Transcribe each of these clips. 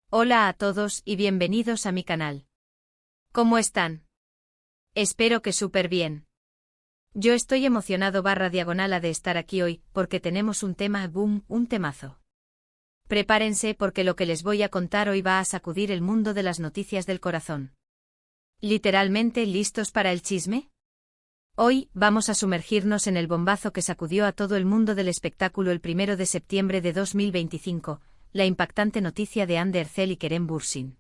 Hola a todos y bienvenidos a mi canal. ¿Cómo están? Espero que súper bien. Yo estoy emocionado /diagonal de estar aquí hoy porque tenemos un tema boom, un temazo. Prepárense porque lo que les voy a contar hoy va a sacudir el mundo de las noticias del corazón. ¿Literalmente listos para el chisme? Hoy vamos a sumergirnos en el bombazo que sacudió a todo el mundo del espectáculo el 1 de septiembre de 2025, la impactante noticia de Hande Erçel y Kerem Bürsin.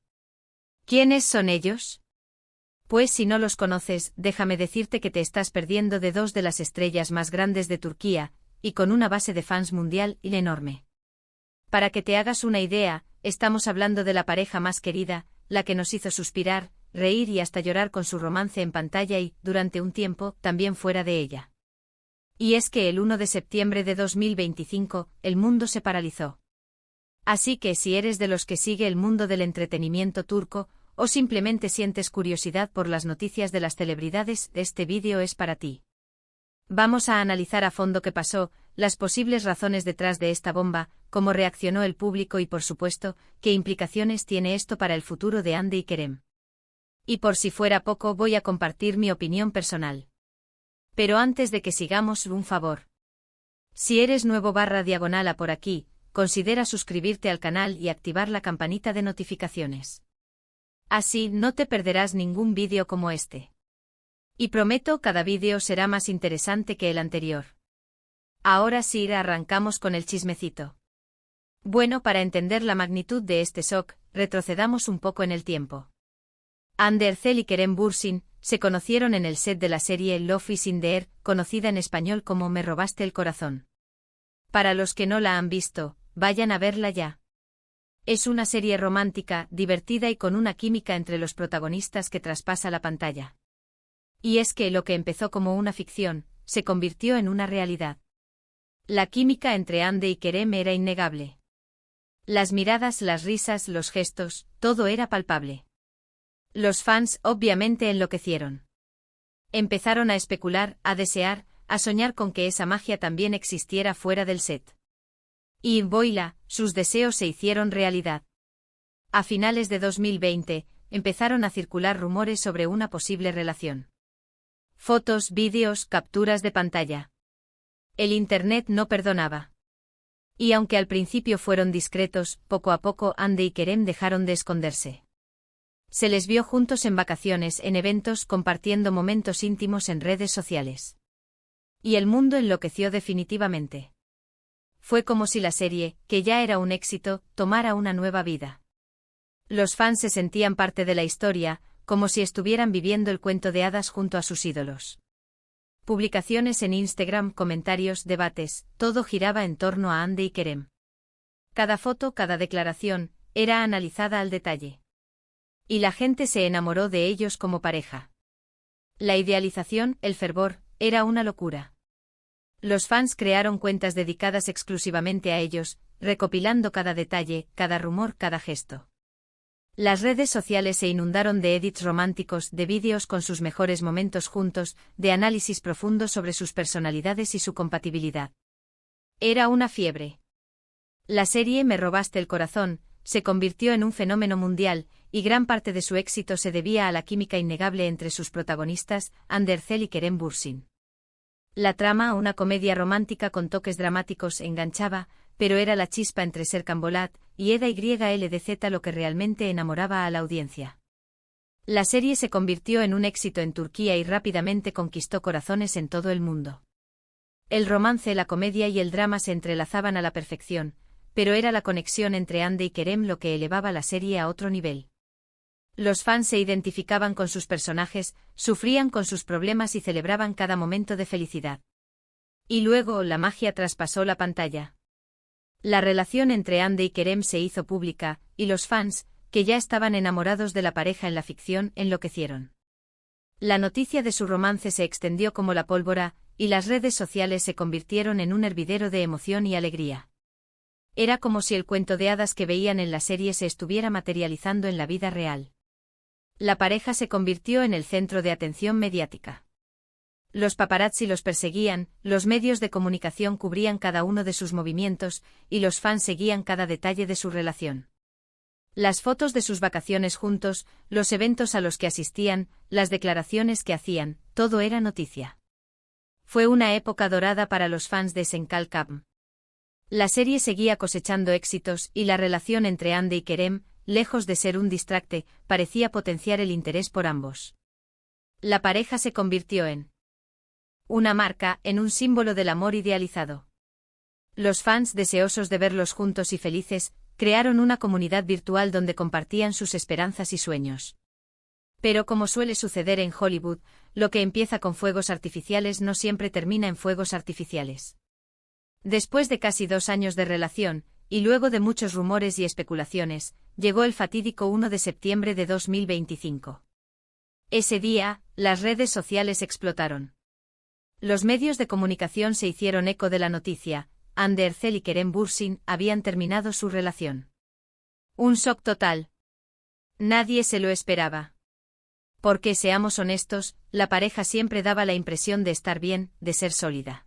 ¿Quiénes son ellos? Pues si no los conoces, déjame decirte que te estás perdiendo de dos de las estrellas más grandes de Turquía, y con una base de fans mundial enorme. Para que te hagas una idea, estamos hablando de la pareja más querida, la que nos hizo suspirar, reír y hasta llorar con su romance en pantalla y, durante un tiempo, también fuera de ella. Y es que el 1 de septiembre de 2025, el mundo se paralizó. Así que si eres de los que sigue el mundo del entretenimiento turco, o simplemente sientes curiosidad por las noticias de las celebridades, este vídeo es para ti. Vamos a analizar a fondo qué pasó, las posibles razones detrás de esta bomba, cómo reaccionó el público y por supuesto, qué implicaciones tiene esto para el futuro de Hande y Kerem. Y por si fuera poco voy a compartir mi opinión personal. Pero antes de que sigamos, un favor. Si eres nuevo /diagonal por aquí, considera suscribirte al canal y activar la campanita de notificaciones. Así no te perderás ningún vídeo como este. Y prometo cada vídeo será más interesante que el anterior. Ahora sí arrancamos con el chismecito. Bueno, para entender la magnitud de este shock, retrocedamos un poco en el tiempo. Hande Erçel y Kerem Bürsin se conocieron en el set de la serie Love is in the Air, conocida en español como Me robaste el corazón. Para los que no la han visto, vayan a verla ya. Es una serie romántica, divertida y con una química entre los protagonistas que traspasa la pantalla. Y es que lo que empezó como una ficción, se convirtió en una realidad. La química entre Hande y Kerem era innegable. Las miradas, las risas, los gestos, todo era palpable. Los fans obviamente enloquecieron. Empezaron a especular, a desear, a soñar con que esa magia también existiera fuera del set. Y voila, sus deseos se hicieron realidad. A finales de 2020, empezaron a circular rumores sobre una posible relación. Fotos, vídeos, capturas de pantalla. El internet no perdonaba. Y aunque al principio fueron discretos, poco a poco Hande y Kerem dejaron de esconderse. Se les vio juntos en vacaciones, en eventos, compartiendo momentos íntimos en redes sociales. Y el mundo enloqueció definitivamente. Fue como si la serie, que ya era un éxito, tomara una nueva vida. Los fans se sentían parte de la historia, como si estuvieran viviendo el cuento de hadas junto a sus ídolos. Publicaciones en Instagram, comentarios, debates, todo giraba en torno a Hande y Kerem. Cada foto, cada declaración, era analizada al detalle. Y la gente se enamoró de ellos como pareja. La idealización, el fervor, era una locura. Los fans crearon cuentas dedicadas exclusivamente a ellos, recopilando cada detalle, cada rumor, cada gesto. Las redes sociales se inundaron de edits románticos, de vídeos con sus mejores momentos juntos, de análisis profundos sobre sus personalidades y su compatibilidad. Era una fiebre. La serie Me robaste el corazón se convirtió en un fenómeno mundial, y gran parte de su éxito se debía a la química innegable entre sus protagonistas, Hande Erçel y Kerem Bürsin. La trama, una comedia romántica con toques dramáticos, enganchaba, pero era la chispa entre Serkan Bolat y Eda YLDZ lo que realmente enamoraba a la audiencia. La serie se convirtió en un éxito en Turquía y rápidamente conquistó corazones en todo el mundo. El romance, la comedia y el drama se entrelazaban a la perfección, pero era la conexión entre Hande y Kerem lo que elevaba la serie a otro nivel. Los fans se identificaban con sus personajes, sufrían con sus problemas y celebraban cada momento de felicidad. Y luego la magia traspasó la pantalla. La relación entre Hande y Kerem se hizo pública, y los fans, que ya estaban enamorados de la pareja en la ficción, enloquecieron. La noticia de su romance se extendió como la pólvora, y las redes sociales se convirtieron en un hervidero de emoción y alegría. Era como si el cuento de hadas que veían en la serie se estuviera materializando en la vida real. La pareja se convirtió en el centro de atención mediática. Los paparazzi los perseguían, los medios de comunicación cubrían cada uno de sus movimientos, y los fans seguían cada detalle de su relación. Las fotos de sus vacaciones juntos, los eventos a los que asistían, las declaraciones que hacían, todo era noticia. Fue una época dorada para los fans de Sencal Camp. La serie seguía cosechando éxitos y la relación entre Andy y Kerem, lejos de ser un distracte, parecía potenciar el interés por ambos. La pareja se convirtió en una marca, en un símbolo del amor idealizado. Los fans, deseosos de verlos juntos y felices, crearon una comunidad virtual donde compartían sus esperanzas y sueños. Pero como suele suceder en Hollywood, lo que empieza con fuegos artificiales no siempre termina en fuegos artificiales. Después de casi 2 años de relación, y luego de muchos rumores y especulaciones, llegó el fatídico 1 de septiembre de 2025. Ese día, las redes sociales explotaron. Los medios de comunicación se hicieron eco de la noticia: Andy Ercel y Kerem Bürsin habían terminado su relación. Un shock total. Nadie se lo esperaba. Porque, seamos honestos, la pareja siempre daba la impresión de estar bien, de ser sólida.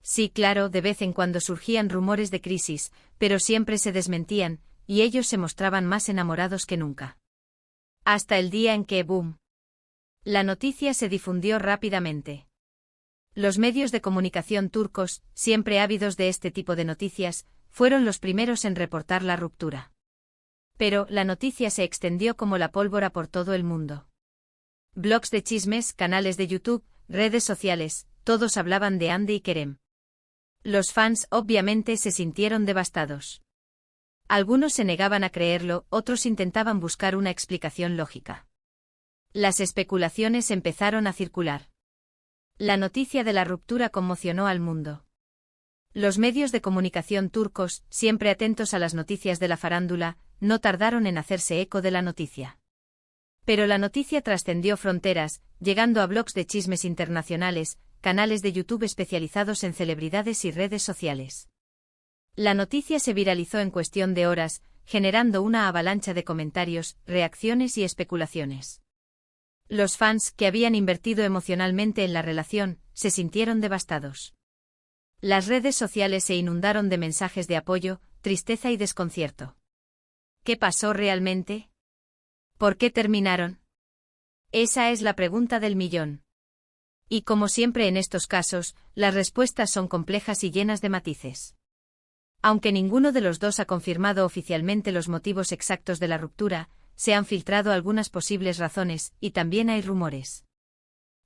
Sí, claro, de vez en cuando surgían rumores de crisis, pero siempre se desmentían, y ellos se mostraban más enamorados que nunca. Hasta el día en que, ¡boom!, la noticia se difundió rápidamente. Los medios de comunicación turcos, siempre ávidos de este tipo de noticias, fueron los primeros en reportar la ruptura. Pero la noticia se extendió como la pólvora por todo el mundo. Blogs de chismes, canales de YouTube, redes sociales, todos hablaban de Andy y Kerem. Los fans, obviamente, se sintieron devastados. Algunos se negaban a creerlo, otros intentaban buscar una explicación lógica. Las especulaciones empezaron a circular. La noticia de la ruptura conmocionó al mundo. Los medios de comunicación turcos, siempre atentos a las noticias de la farándula, no tardaron en hacerse eco de la noticia. Pero la noticia trascendió fronteras, llegando a blogs de chismes internacionales, canales de YouTube especializados en celebridades y redes sociales. La noticia se viralizó en cuestión de horas, generando una avalancha de comentarios, reacciones y especulaciones. Los fans, que habían invertido emocionalmente en la relación, se sintieron devastados. Las redes sociales se inundaron de mensajes de apoyo, tristeza y desconcierto. ¿Qué pasó realmente? ¿Por qué terminaron? Esa es la pregunta del millón. Y como siempre en estos casos, las respuestas son complejas y llenas de matices. Aunque ninguno de los dos ha confirmado oficialmente los motivos exactos de la ruptura, se han filtrado algunas posibles razones, y también hay rumores.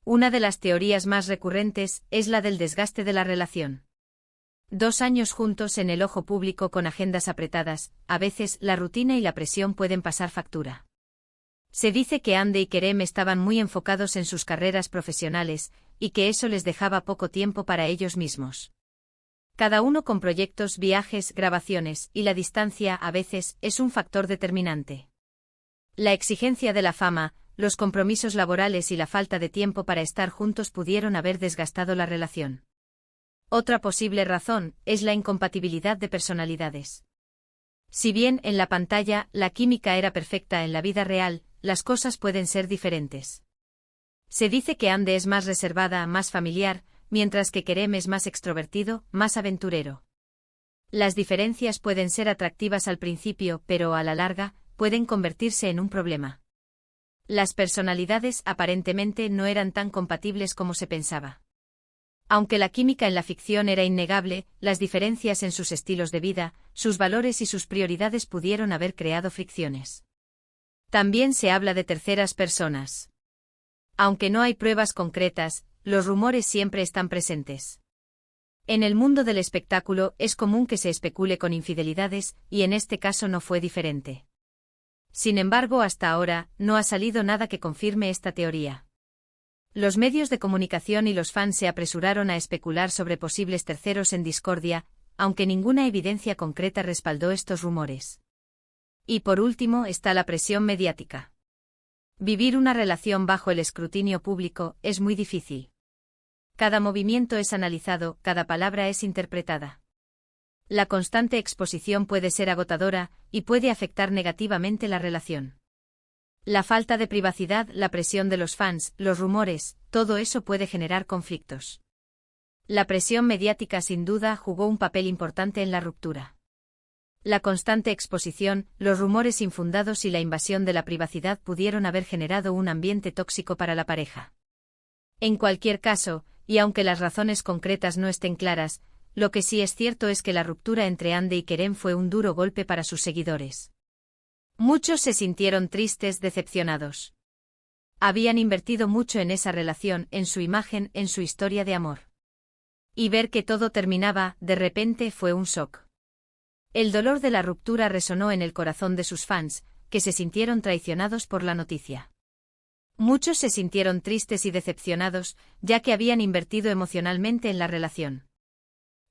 Una de las teorías más recurrentes es la del desgaste de la relación. 2 años juntos en el ojo público con agendas apretadas, a veces la rutina y la presión pueden pasar factura. Se dice que Andy y Kerem estaban muy enfocados en sus carreras profesionales, y que eso les dejaba poco tiempo para ellos mismos. Cada uno con proyectos, viajes, grabaciones, y la distancia, a veces, es un factor determinante. La exigencia de la fama, los compromisos laborales y la falta de tiempo para estar juntos pudieron haber desgastado la relación. Otra posible razón es la incompatibilidad de personalidades. Si bien en la pantalla la química era perfecta, en la vida real, las cosas pueden ser diferentes. Se dice que Andy es más reservada, más familiar, mientras que Kerem es más extrovertido, más aventurero. Las diferencias pueden ser atractivas al principio, pero a la larga, pueden convertirse en un problema. Las personalidades aparentemente no eran tan compatibles como se pensaba. Aunque la química en la ficción era innegable, las diferencias en sus estilos de vida, sus valores y sus prioridades pudieron haber creado fricciones. También se habla de terceras personas. Aunque no hay pruebas concretas, los rumores siempre están presentes. En el mundo del espectáculo es común que se especule con infidelidades, y en este caso no fue diferente. Sin embargo, hasta ahora, no ha salido nada que confirme esta teoría. Los medios de comunicación y los fans se apresuraron a especular sobre posibles terceros en discordia, aunque ninguna evidencia concreta respaldó estos rumores. Y por último está la presión mediática. Vivir una relación bajo el escrutinio público es muy difícil. Cada movimiento es analizado, cada palabra es interpretada. La constante exposición puede ser agotadora, y puede afectar negativamente la relación. La falta de privacidad, la presión de los fans, los rumores, todo eso puede generar conflictos. La presión mediática sin duda jugó un papel importante en la ruptura. La constante exposición, los rumores infundados y la invasión de la privacidad pudieron haber generado un ambiente tóxico para la pareja. En cualquier caso, y aunque las razones concretas no estén claras, lo que sí es cierto es que la ruptura entre Andy y Kerem fue un duro golpe para sus seguidores. Muchos se sintieron tristes, decepcionados. Habían invertido mucho en esa relación, en su imagen, en su historia de amor. Y ver que todo terminaba, de repente, fue un shock. El dolor de la ruptura resonó en el corazón de sus fans, que se sintieron traicionados por la noticia. Muchos se sintieron tristes y decepcionados, ya que habían invertido emocionalmente en la relación.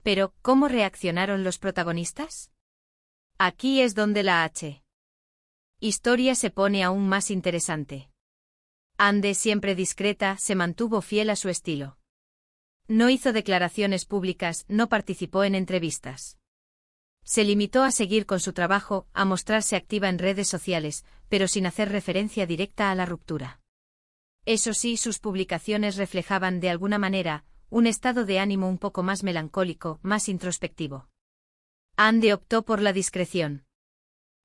Pero, ¿cómo reaccionaron los protagonistas? Aquí es donde la historia se pone aún más interesante. Andy, siempre discreta, se mantuvo fiel a su estilo. No hizo declaraciones públicas, no participó en entrevistas. Se limitó a seguir con su trabajo, a mostrarse activa en redes sociales, pero sin hacer referencia directa a la ruptura. Eso sí, sus publicaciones reflejaban de alguna manera un estado de ánimo un poco más melancólico, más introspectivo. Andy optó por la discreción.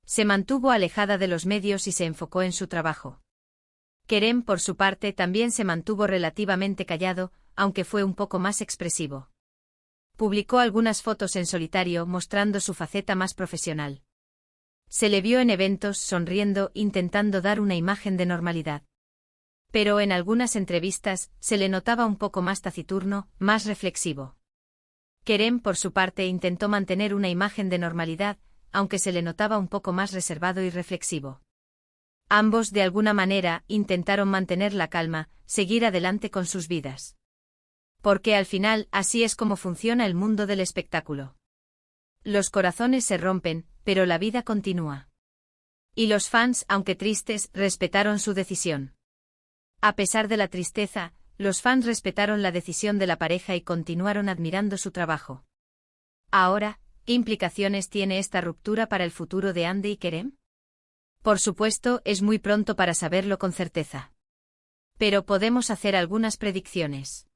Se mantuvo alejada de los medios y se enfocó en su trabajo. Kerem, por su parte, también se mantuvo relativamente callado, aunque fue un poco más expresivo. Publicó algunas fotos en solitario mostrando su faceta más profesional. Se le vio en eventos sonriendo, intentando dar una imagen de normalidad. Pero en algunas entrevistas se le notaba un poco más taciturno, más reflexivo. Kerem, por su parte, intentó mantener una imagen de normalidad, aunque se le notaba un poco más reservado y reflexivo. Ambos, de alguna manera, intentaron mantener la calma, seguir adelante con sus vidas. Porque al final, así es como funciona el mundo del espectáculo. Los corazones se rompen, pero la vida continúa. Y los fans, aunque tristes, respetaron su decisión. A pesar de la tristeza, los fans respetaron la decisión de la pareja y continuaron admirando su trabajo. Ahora, ¿qué implicaciones tiene esta ruptura para el futuro de Andy y Kerem? Por supuesto, es muy pronto para saberlo con certeza. Pero podemos hacer algunas predicciones.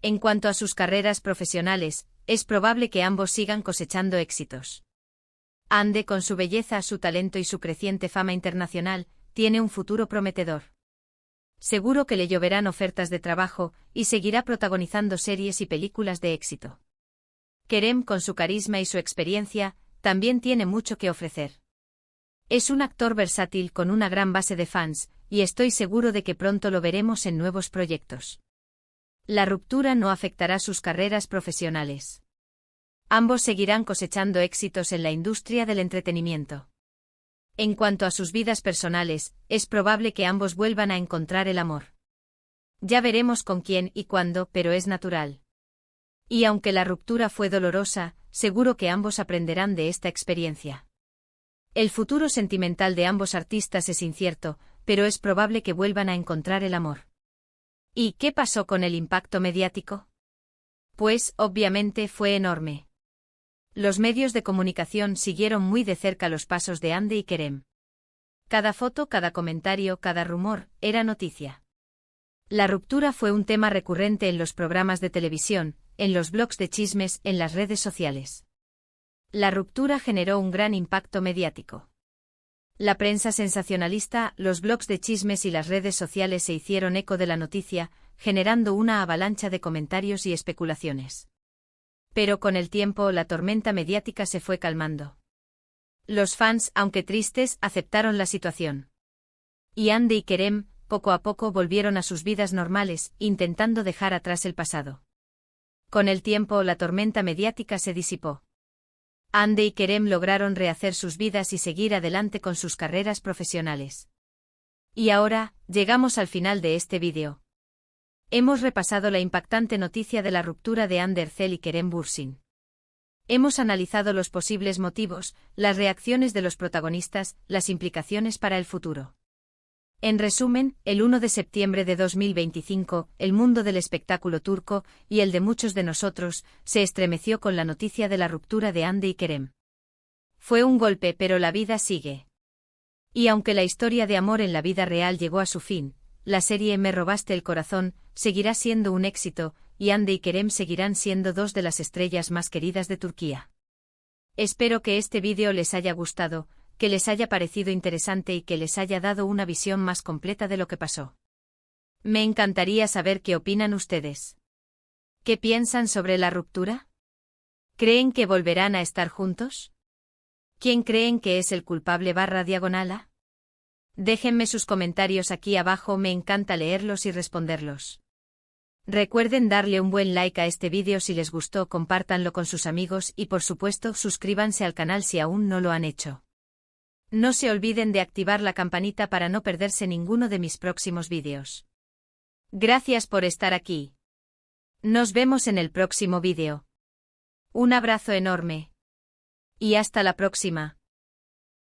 En cuanto a sus carreras profesionales, es probable que ambos sigan cosechando éxitos. Andy, con su belleza, su talento y su creciente fama internacional, tiene un futuro prometedor. Seguro que le lloverán ofertas de trabajo y seguirá protagonizando series y películas de éxito. Kerem, con su carisma y su experiencia, también tiene mucho que ofrecer. Es un actor versátil con una gran base de fans, y estoy seguro de que pronto lo veremos en nuevos proyectos. La ruptura no afectará sus carreras profesionales. Ambos seguirán cosechando éxitos en la industria del entretenimiento. En cuanto a sus vidas personales, es probable que ambos vuelvan a encontrar el amor. Ya veremos con quién y cuándo, pero es natural. Y aunque la ruptura fue dolorosa, seguro que ambos aprenderán de esta experiencia. El futuro sentimental de ambos artistas es incierto, pero es probable que vuelvan a encontrar el amor. ¿Y qué pasó con el impacto mediático? Pues, obviamente, fue enorme. Los medios de comunicación siguieron muy de cerca los pasos de Andy y Kerem. Cada foto, cada comentario, cada rumor, era noticia. La ruptura fue un tema recurrente en los programas de televisión, en los blogs de chismes, en las redes sociales. La ruptura generó un gran impacto mediático. La prensa sensacionalista, los blogs de chismes y las redes sociales se hicieron eco de la noticia, generando una avalancha de comentarios y especulaciones. Pero con el tiempo la tormenta mediática se fue calmando. Los fans, aunque tristes, aceptaron la situación. Y Andy y Kerem, poco a poco volvieron a sus vidas normales, intentando dejar atrás el pasado. Con el tiempo la tormenta mediática se disipó. Andy y Kerem lograron rehacer sus vidas y seguir adelante con sus carreras profesionales. Y ahora, llegamos al final de este vídeo. Hemos repasado la impactante noticia de la ruptura de Andy Ercel y Kerem Bürsin. Hemos analizado los posibles motivos, las reacciones de los protagonistas, las implicaciones para el futuro. En resumen, el 1 de septiembre de 2025, el mundo del espectáculo turco, y el de muchos de nosotros, se estremeció con la noticia de la ruptura de Andy y Kerem. Fue un golpe, pero la vida sigue. Y aunque la historia de amor en la vida real llegó a su fin, la serie Me robaste el corazón seguirá siendo un éxito, y Andy y Kerem seguirán siendo dos de las estrellas más queridas de Turquía. Espero que este vídeo les haya gustado, que les haya parecido interesante y que les haya dado una visión más completa de lo que pasó. Me encantaría saber qué opinan ustedes. ¿Qué piensan sobre la ruptura? ¿Creen que volverán a estar juntos? ¿Quién creen que es el culpable /diagonala? Déjenme sus comentarios aquí abajo, me encanta leerlos y responderlos. Recuerden darle un buen like a este vídeo si les gustó, compártanlo con sus amigos y por supuesto suscríbanse al canal si aún no lo han hecho. No se olviden de activar la campanita para no perderse ninguno de mis próximos vídeos. Gracias por estar aquí. Nos vemos en el próximo vídeo. Un abrazo enorme. Y hasta la próxima.